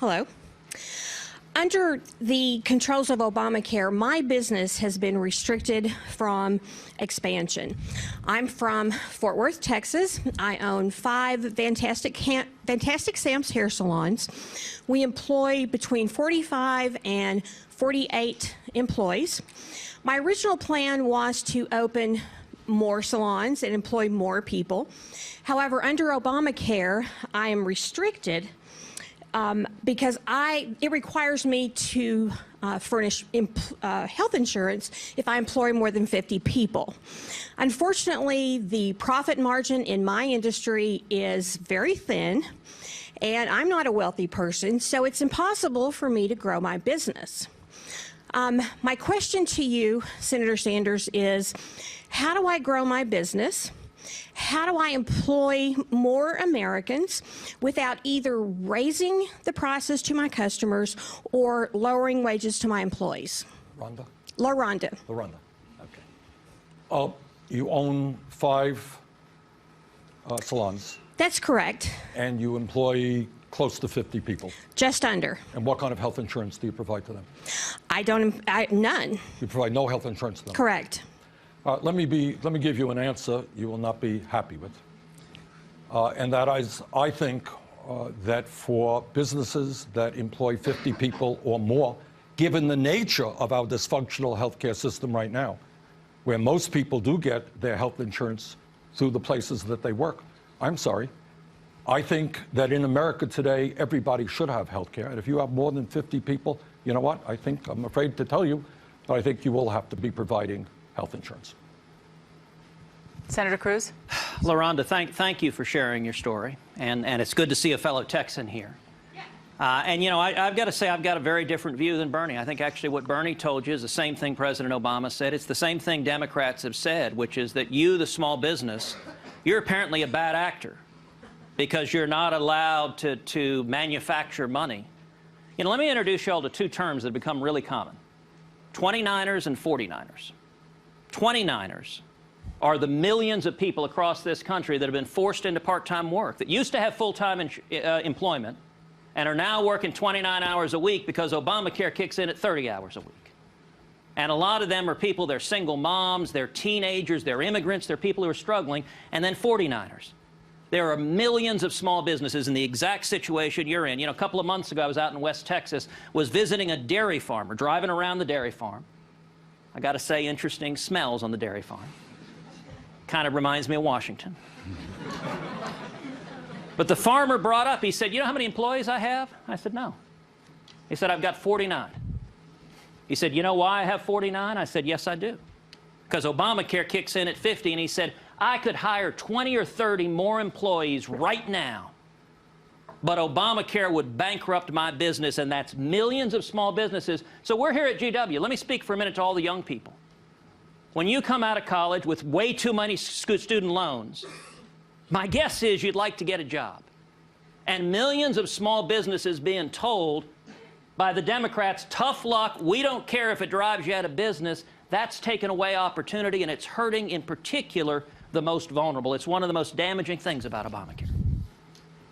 Hello. Under the controls of Obamacare, my business has been restricted from expansion. I'm from Fort Worth, Texas. I own 5 Fantastic Sam's hair salons. We employ between 45 and 48 employees. My original plan was to open more salons and employ more people. However, under Obamacare, I am restricted because it requires me to furnish health insurance if I employ more than 50 people. Unfortunately, the profit margin in my industry is very thin, and I'm not a wealthy person, so it's impossible for me to grow my business. My question to you, Senator Sanders, is how do I grow my business? How do I employ more Americans without either raising the prices to my customers or lowering wages to my employees? Rhonda? LaRhonda. LaRhonda, okay. You own 5 salons. That's correct. And you employ close to 50 people. Just under. And what kind of health insurance do you provide to them? None. You provide no health insurance to them? Correct. Let me give you an answer you will not be happy with. And that is, I think that for businesses that employ 50 people or more, given the nature of our dysfunctional healthcare system right now, where most people do get their health insurance through the places that they work, I'm sorry. I think that in America today, everybody should have health care. And if you have more than 50 people, you know what? I'm afraid to tell you, but I think you will have to be providing health insurance. Senator Cruz? LaRhonda, thank you for sharing your story, and it's good to see a fellow Texan here. And, you know, I've got to say I've got a very different view than Bernie. I think actually what Bernie told you is the same thing President Obama said. It's the same thing Democrats have said, which is that you, the small business, you're apparently a bad actor because you're not allowed to manufacture money. You know, let me introduce you all to 2 terms that have become really common: 29ers and 49ers. 29ers are the millions of people across this country that have been forced into part-time work, that used to have full-time employment and are now working 29 hours a week because Obamacare kicks in at 30 hours a week. And a lot of them are people, they're single moms, they're teenagers, they're immigrants, they're people who are struggling, and then 49ers. There are millions of small businesses in the exact situation you're in. You know, a couple of months ago, I was out in West Texas, was visiting a dairy farmer, driving around the dairy farm. I got to say, interesting smells on the dairy farm. Kind of reminds me of Washington. But the farmer brought up, he said, you know how many employees I have? I said, no. He said, I've got 49. He said, you know why I have 49? I said, yes, I do. Because Obamacare kicks in at 50, and he said, I could hire 20 or 30 more employees right now, but Obamacare would bankrupt my business, and that's millions of small businesses. So we're here at GW. Let me speak for a minute to all the young people. When you come out of college with way too many student loans, my guess is you'd like to get a job. And millions of small businesses being told by the Democrats, tough luck, we don't care if it drives you out of business, that's taken away opportunity, and it's hurting in particular the most vulnerable. It's one of the most damaging things about Obamacare.